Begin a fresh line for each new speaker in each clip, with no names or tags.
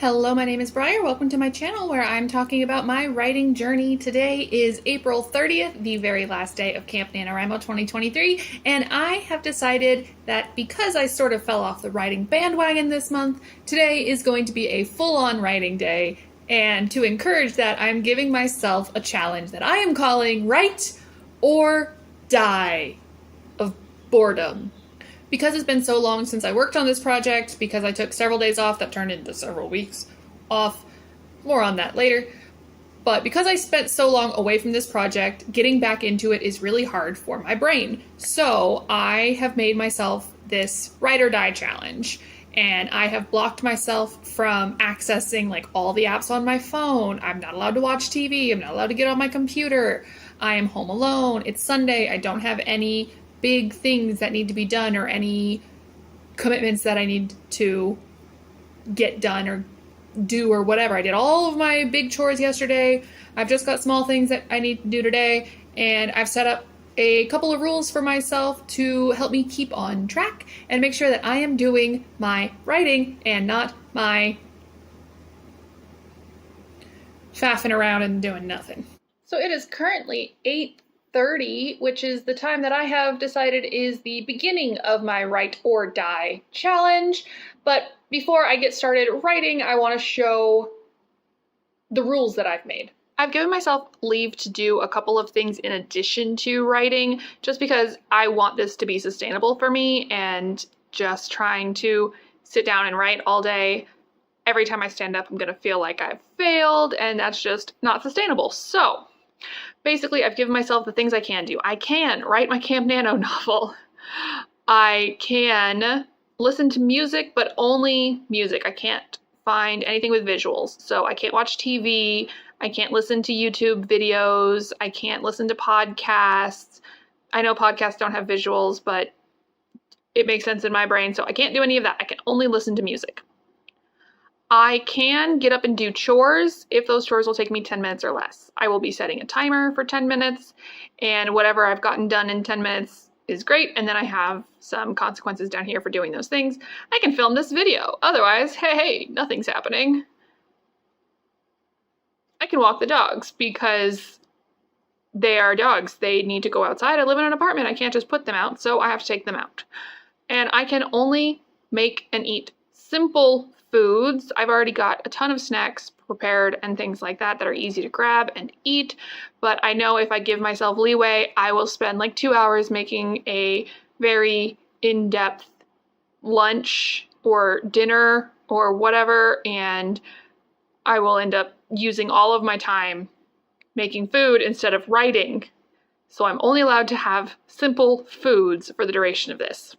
Hello, my name is Briar. Welcome to my channel where I'm talking about my writing journey. Today is April 30th, the very last day of Camp NaNoWriMo 2023, and I have decided that because I sort of fell off the writing bandwagon this month, today is going to be a full-on writing day, and to encourage that, I'm giving myself a challenge that I am calling Write or Die of Boredom. Because it's been so long since I worked on this project, because I took several days off that turned into several weeks off, more on that later, but because I spent so long away from this project, getting back into it is really hard for my brain. So I have made myself this write or die challenge, and I have blocked myself from accessing like all the apps on my phone. I'm not allowed to watch TV. I'm not allowed to get on my computer. I am home alone. It's Sunday. I don't have any big things that need to be done or any commitments that I need to get done or do or whatever. I did all of my big chores yesterday. I've just got small things that I need to do today, and I've set up a couple of rules for myself to help me keep on track and make sure that I am doing my writing and not my faffing around and doing nothing. So it is currently 8:30, which is the time that I have decided is the beginning of my write or die challenge. But before I get started writing, I want to show the rules that I've made. I've given myself leave to do a couple of things in addition to writing, just because I want this to be sustainable for me, and just trying to sit down and write all day, every time I stand up, I'm going to feel like I've failed, and that's just not sustainable. So basically, I've given myself the things I can do. I can write my Camp NaNo novel. I can listen to music, but only music. I can't find anything with visuals. So I can't watch TV. I can't listen to YouTube videos. I can't listen to podcasts. I know podcasts don't have visuals, but it makes sense in my brain. So I can't do any of that. I can only listen to music. I can get up and do chores if those chores will take me 10 minutes or less. I will be setting a timer for 10 minutes, and whatever I've gotten done in 10 minutes is great, and then I have some consequences down here for doing those things. I can film this video. Otherwise, hey, nothing's happening. I can walk the dogs because they are dogs. They need to go outside. I live in an apartment. I can't just put them out, so I have to take them out. And I can only make and eat simple foods. I've already got a ton of snacks prepared and things like that are easy to grab and eat, but I know if I give myself leeway, I will spend like 2 hours making a very in-depth lunch or dinner or whatever, and I will end up using all of my time making food instead of writing. So I'm only allowed to have simple foods for the duration of this.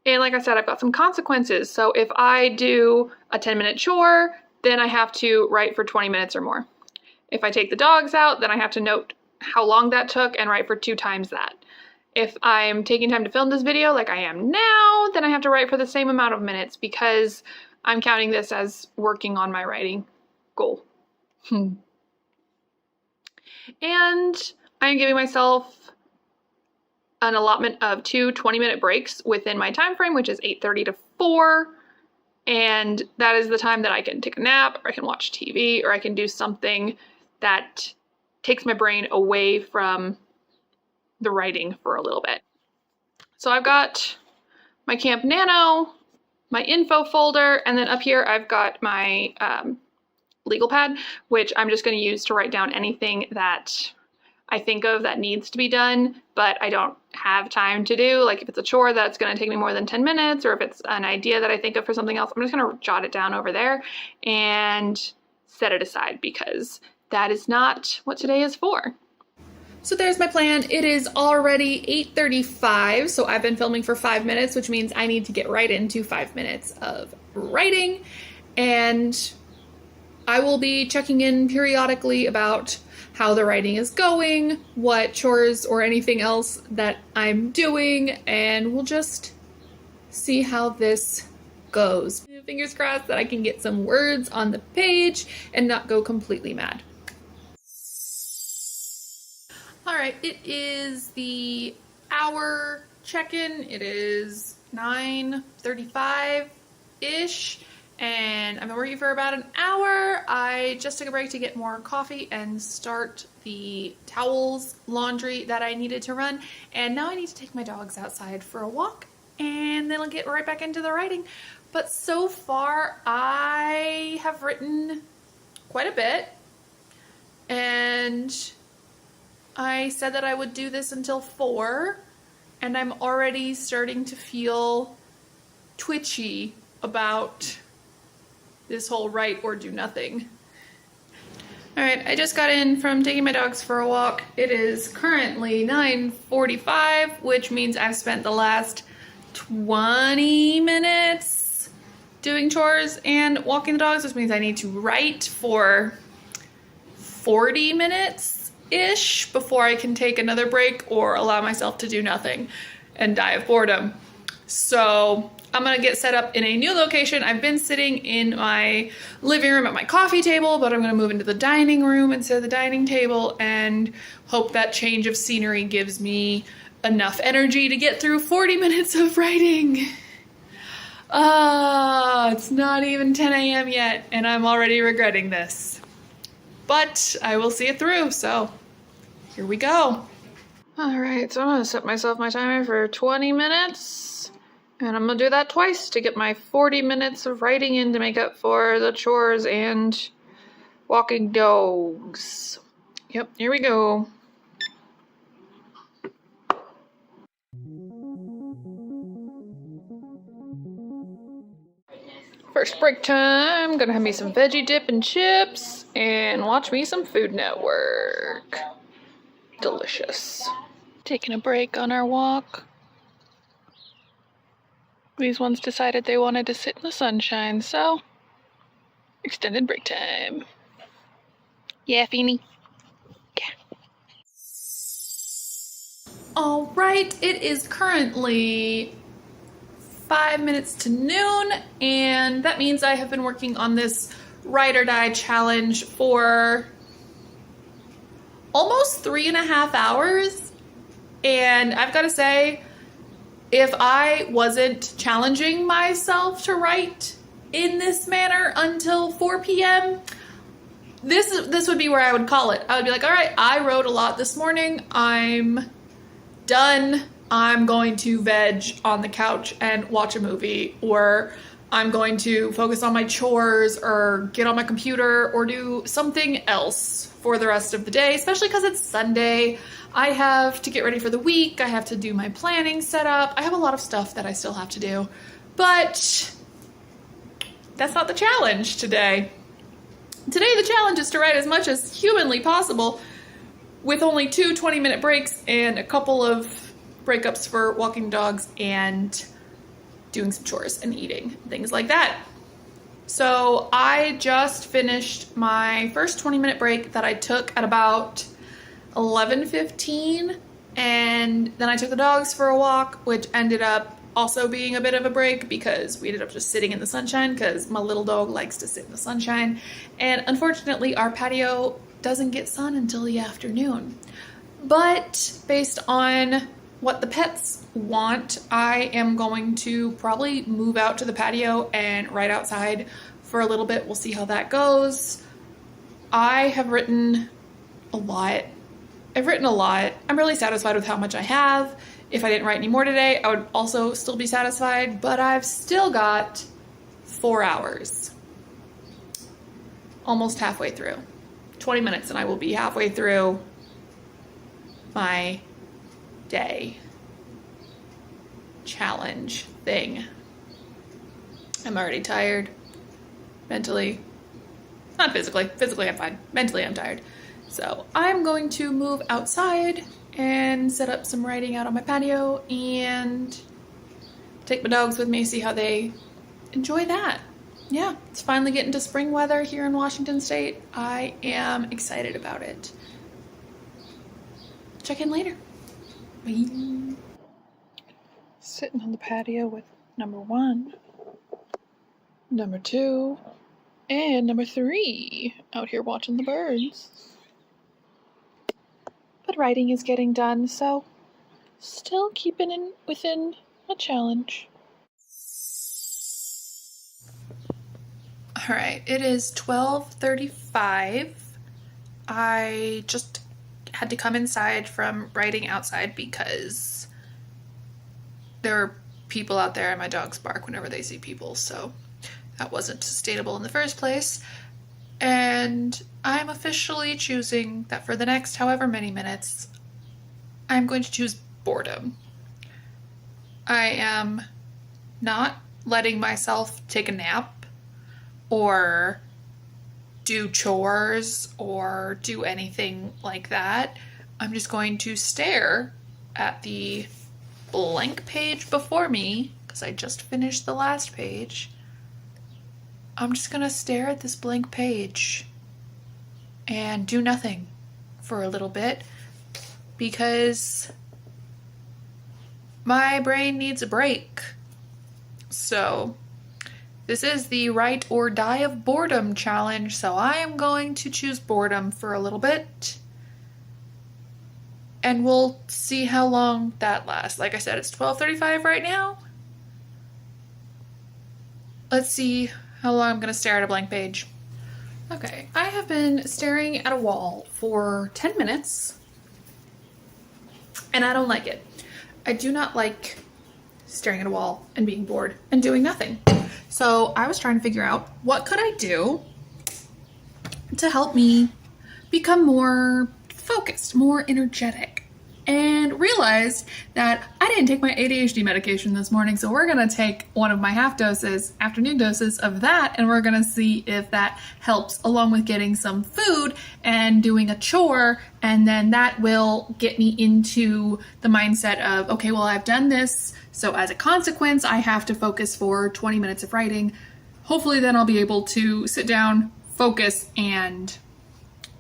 And like I said, I've got some consequences. So if I do a 10-minute chore, then I have to write for 20 minutes or more. If I take the dogs out, then I have to note how long that took and write for 2 times that. If I'm taking time to film this video like I am now, then I have to write for the same amount of minutes because I'm counting this as working on my writing goal. And I'm giving myself an allotment of 2 20-minute breaks within my time frame, which is 8:30 to 4, and that is the time that I can take a nap, or I can watch TV, or I can do something that takes my brain away from the writing for a little bit. So I've got my Camp NaNo, my info folder, and then up here I've got my legal pad, which I'm just going to use to write down anything that I think of that needs to be done, but I don't have time to do. Like if it's a chore that's going to take me more than 10 minutes, or if it's an idea that I think of for something else, I'm just going to jot it down over there and set it aside because that is not what today is for. So there's my plan. It is already 8:35, so I've been filming for 5 minutes, which means I need to get right into 5 minutes of writing, and I will be checking in periodically about how the writing is going, what chores or anything else that I'm doing, and we'll just see how this goes. Fingers crossed that I can get some words on the page and not go completely mad. All right, it is the hour check-in. It is 9:35-ish, and I've been working for about an hour. I just took a break to get more coffee and start the towels laundry that I needed to run, and now I need to take my dogs outside for a walk, and then I'll get right back into the writing. But so far I have written quite a bit, and I said that I would do this until 4, and I'm already starting to feel twitchy about this whole write or do nothing. All right, I just got in from taking my dogs for a walk. It is currently 9:45, which means I've spent the last 20 minutes doing chores and walking the dogs, which means I need to write for 40 minutes-ish before I can take another break or allow myself to do nothing and die of boredom. So I'm gonna get set up in a new location. I've been sitting in my living room at my coffee table, but I'm gonna move into the dining room instead of the dining table and hope that change of scenery gives me enough energy to get through 40 minutes of writing. It's not even 10 a.m. yet, and I'm already regretting this. But I will see it through, so here we go. All right, so I'm gonna set myself my timer for 20 minutes, and I'm gonna do that twice to get my 40 minutes of writing in to make up for the chores and walking dogs. Yep, here we go. First break time, gonna have me some veggie dip and chips and watch me some Food Network. Delicious. Taking a break on our walk. These ones decided they wanted to sit in the sunshine, so extended break time. Yeah, Feeny. Yeah. All right, it is currently 5 minutes to noon, and that means I have been working on this Write or Die challenge for almost 3.5 hours, and I've got to say, if I wasn't challenging myself to write in this manner until 4 p.m., this would be where I would call it. I would be like, all right, I wrote a lot this morning, I'm done. I'm going to veg on the couch and watch a movie, or I'm going to focus on my chores or get on my computer or do something else for the rest of the day, especially because it's Sunday. I have to get ready for the week. I have to do my planning setup. I have a lot of stuff that I still have to do, but that's not the challenge today. Today, the challenge is to write as much as humanly possible with only 2 20-minute breaks and a couple of breakups for walking dogs and doing some chores and eating, things like that. So I just finished my first 20-minute break that I took at about 11:15, and then I took the dogs for a walk, which ended up also being a bit of a break because we ended up just sitting in the sunshine because my little dog likes to sit in the sunshine, and unfortunately our patio doesn't get sun until the afternoon. But based on what the pets want, I am going to probably move out to the patio and write outside for a little bit. We'll see how that goes. I have written a lot. I'm really satisfied with how much I have. If I didn't write any more today, I would also still be satisfied, but I've still got 4 hours. Almost halfway through. 20 minutes and I will be halfway through my day challenge thing. I'm already tired. Mentally. Not physically. Physically I'm fine. Mentally I'm tired. So I'm going to move outside and set up some writing out on my patio and take my dogs with me, see how they enjoy that. Yeah, it's finally getting to spring weather here in Washington State. I am excited about it. Check in later. Bye. Sitting on the patio with number 1, number 2, and number 3 out here watching the birds. But writing is getting done, so still keeping within a challenge. All right, it is 12:35. I just had to come inside from writing outside because there are people out there and my dogs bark whenever they see people, so that wasn't sustainable in the first place. And I'm officially choosing that for the next however many minutes, I'm going to choose boredom. I am not letting myself take a nap or do chores or do anything like that. I'm just going to stare at the blank page before me because I just finished the last page. I'm just gonna stare at this blank page and do nothing for a little bit because my brain needs a break. So this is the Write or Die of Boredom challenge, so I am going to choose boredom for a little bit. And we'll see how long that lasts. Like I said, it's 12:35 right now. Let's see how long I'm gonna stare at a blank page. Okay, I have been staring at a wall for 10 minutes, and I don't like it. I do not like staring at a wall and being bored and doing nothing. So I was trying to figure out what could I do to help me become more focused, more energetic, and realized that I didn't take my ADHD medication this morning, so we're gonna take one of my afternoon doses of that, and we're gonna see if that helps, along with getting some food and doing a chore, and then that will get me into the mindset of, okay, well, I've done this, so as a consequence, I have to focus for 20 minutes of writing. Hopefully then I'll be able to sit down, focus, and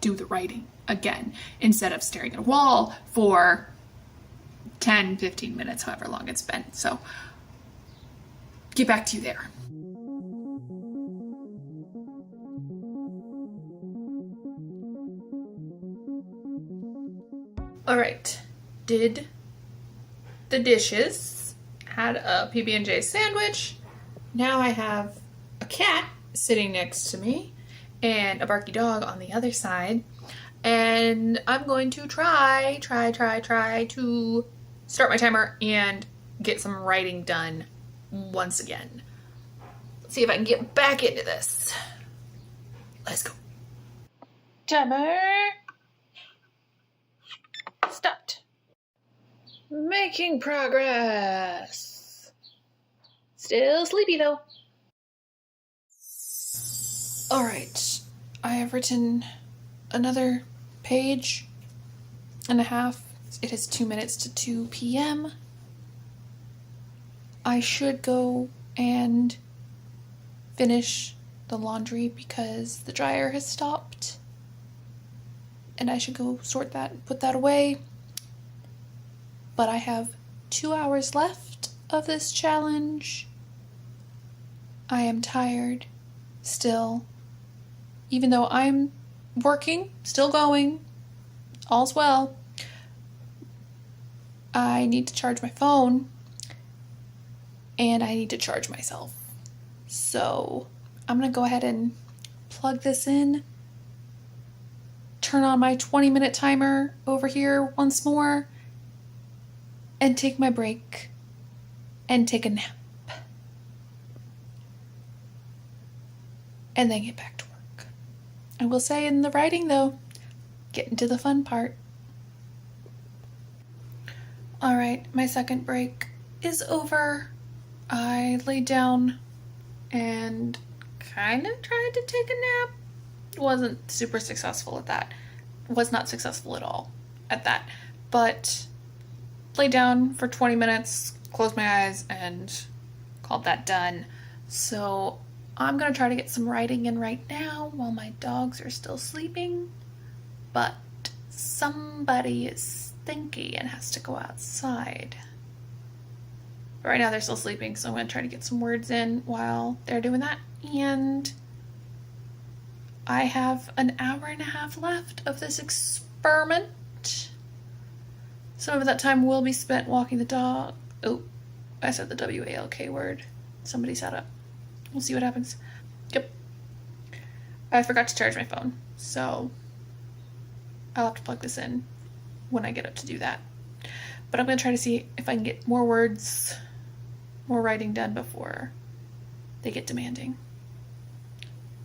do the writing again, instead of staring at a wall for 10, 15 minutes, however long it's been. So get back to you there. All right, did the dishes, had a PB&J sandwich. Now I have a cat sitting next to me and a barky dog on the other side. And I'm going to try to start my timer and get some writing done once again. Let's see if I can get back into this. Let's go. Timer. Stopped. Making progress. Still sleepy though. All right, I have written another page and a half. It is 2 minutes to 2 p.m. I should go and finish the laundry because the dryer has stopped. And I should go sort that and put that away. But I have 2 hours left of this challenge. I am tired still. Even though I'm working, still going, all's well. I need to charge my phone and I need to charge myself. So I'm gonna go ahead and plug this in, turn on my 20-minute timer over here once more, and take my break and take a nap. And then get back to work. I will say in the writing though, getting to the fun part. All right, my second break is over. I laid down and kind of tried to take a nap. Wasn't super successful at that. Was not successful at all at that. But laid down for 20 minutes, closed my eyes, and called that done. So I'm gonna try to get some writing in right now while my dogs are still sleeping. But somebody is stinky and has to go outside. But right now they're still sleeping, so I'm gonna try to get some words in while they're doing that. And I have an hour and a half left of this experiment. Some of that time will be spent walking the dog. Oh, I said the W-A-L-K word. Somebody sat up. We'll see what happens. Yep. I forgot to charge my phone, so I'll have to plug this in when I get up to do that. But I'm going to try to see if I can get more words, more writing done before they get demanding.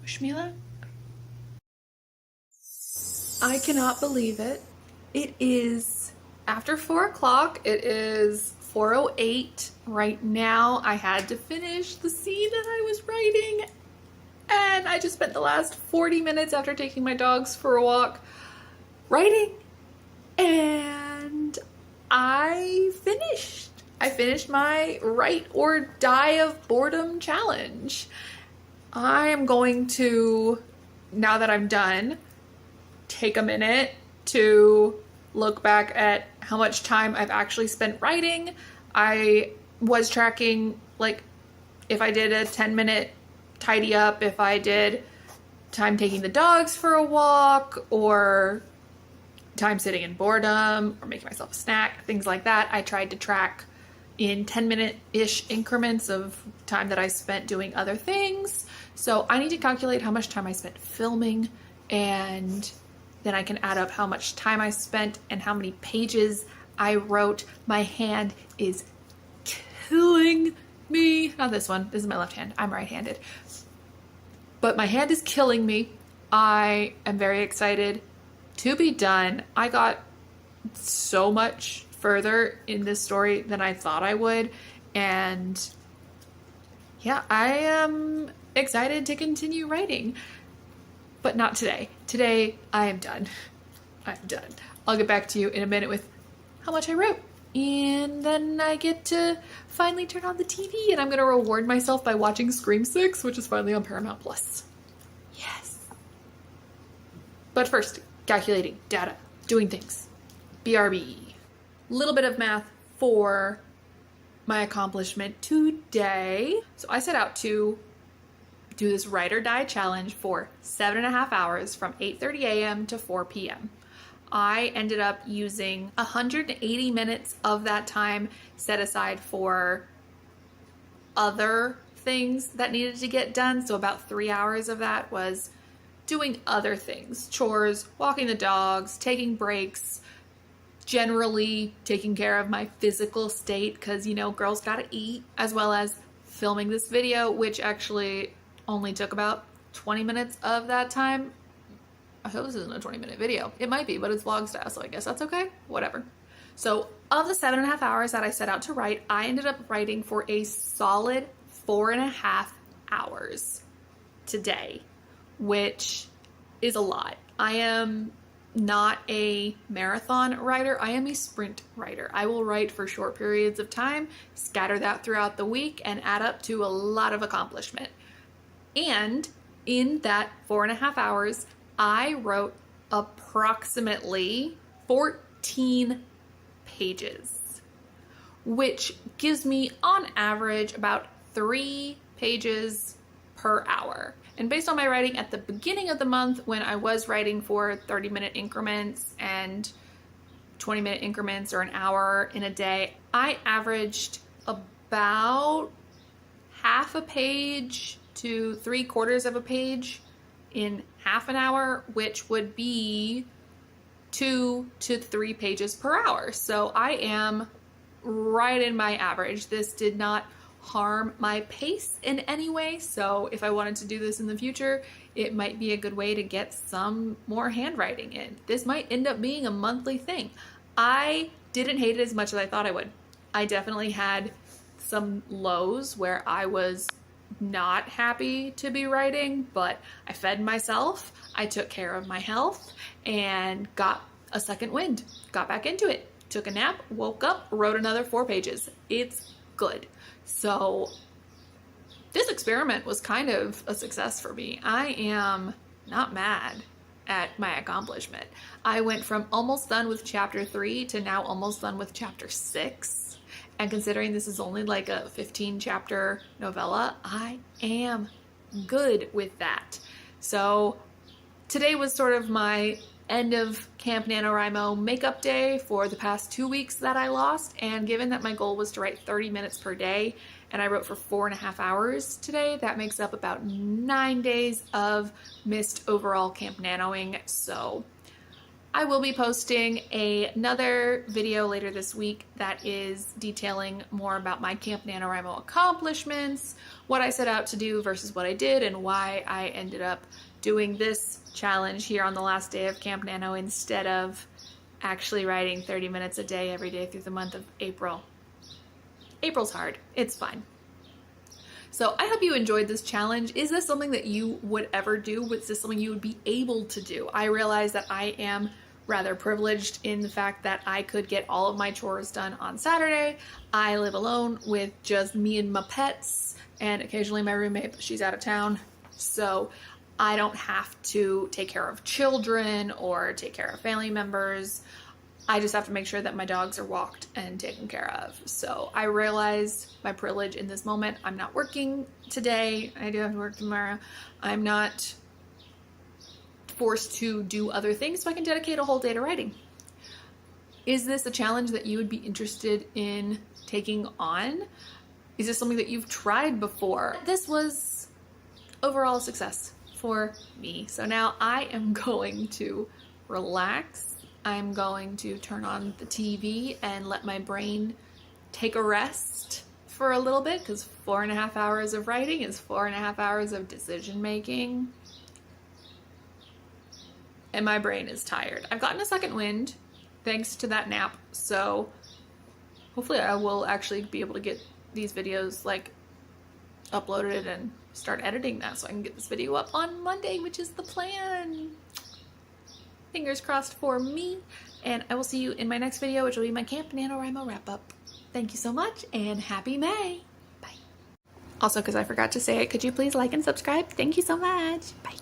Wish me luck. I cannot believe it. It is after 4 o'clock. It is 4:08 right now. I had to finish the scene that I was writing, and I just spent the last 40 minutes after taking my dogs for a walk writing, and I finished. I finished my Write or Die of Boredom challenge. I am going to, now that I'm done, take a minute to look back at how much time I've actually spent writing. I was tracking, like, if I did a 10-minute tidy up, if I did time taking the dogs for a walk, or time sitting in boredom, or making myself a snack, things like that. I tried to track in 10-minute-ish increments of time that I spent doing other things. So I need to calculate how much time I spent filming, and then I can add up how much time I spent and how many pages I wrote. My hand is killing me. Not this one. This is my left hand. I'm right-handed. But my hand is killing me. I am very excited to be done. I got so much further in this story than I thought I would. And yeah, I am excited to continue writing. But not today. Today, I am done. I'm done. I'll get back to you in a minute with how much I wrote. And then I get to finally turn on the TV, and I'm going to reward myself by watching Scream 6, which is finally on Paramount+. Yes. But first, calculating, data, doing things. BRB. Little bit of math for my accomplishment today. So I set out to do this Write or Die challenge for 7.5 hours from 8:30 a.m. to 4 p.m. I ended up using 180 minutes of that time set aside for other things that needed to get done. So about 3 hours of that was doing other things, chores, walking the dogs, taking breaks, generally taking care of my physical state, because, you know, girls gotta eat, as well as filming this video, which actually only took about 20 minutes of that time. I hope this isn't a 20-minute video. It might be, but it's vlog style, so I guess that's okay. Whatever. So of the 7.5 hours that I set out to write, I ended up writing for a solid 4.5 hours today, which is a lot. I am not a marathon writer. I am a sprint writer. I will write for short periods of time, scatter that throughout the week, and add up to a lot of accomplishment. And in that 4.5 hours, I wrote approximately 14 pages, which gives me on average about 3 pages per hour. And based on my writing at the beginning of the month, when I was writing for 30-minute increments and 20-minute increments or an hour in a day, I averaged about half a page to 3/4 of a page in half an hour, which would be 2 to 3 pages per hour. So I am right in my average. This did not harm my pace in any way. So if I wanted to do this in the future, it might be a good way to get some more handwriting in. This might end up being a monthly thing. I didn't hate it as much as I thought I would. I definitely had some lows where I was not happy to be writing, but I fed myself, I took care of my health, and got a second wind. Got back into it. Took a nap, woke up, wrote another 4 pages. It's good. So this experiment was kind of a success for me. I am not mad at my accomplishment. I went from almost done with chapter 3 to now almost done with chapter 6. And considering this is only like a 15-chapter novella, I am good with that. So today was sort of my end of Camp NaNoWriMo makeup day for the past 2 weeks that I lost. And given that my goal was to write 30 minutes per day, and I wrote for 4.5 hours today. That makes up about 9 days of missed overall Camp NaNoing. So I will be posting another video later this week that is detailing more about my Camp NaNoWriMo accomplishments, what I set out to do versus what I did, and why I ended up doing this challenge here on the last day of Camp NaNo instead of actually writing 30 minutes a day every day through the month of April. April's hard. It's fine. So I hope you enjoyed this challenge. Is this something that you would ever do? Was this something you would be able to do? I realize that I am rather privileged in the fact that I could get all of my chores done on Saturday. I live alone with just me and my pets and occasionally my roommate, but she's out of town. So I don't have to take care of children or take care of family members. I just have to make sure that my dogs are walked and taken care of. So I realize my privilege in this moment. I'm not working today. I do have to work tomorrow. I'm not forced to do other things, so I can dedicate a whole day to writing. Is this a challenge that you would be interested in taking on? Is this something that you've tried before? This was overall a success for me. So now I am going to relax. I'm going to turn on the TV and let my brain take a rest for a little bit, because 4.5 hours of writing is 4.5 hours of decision making. And my brain is tired. I've gotten a second wind thanks to that nap, so hopefully I will actually be able to get these videos like uploaded and start editing that so I can get this video up on Monday, which is the plan. Fingers crossed for me, and I will see you in my next video, which will be my Camp NaNoWriMo wrap-up. Thank you so much, and happy May! Bye! Also, because I forgot to say it, could you please like and subscribe? Thank you so much! Bye!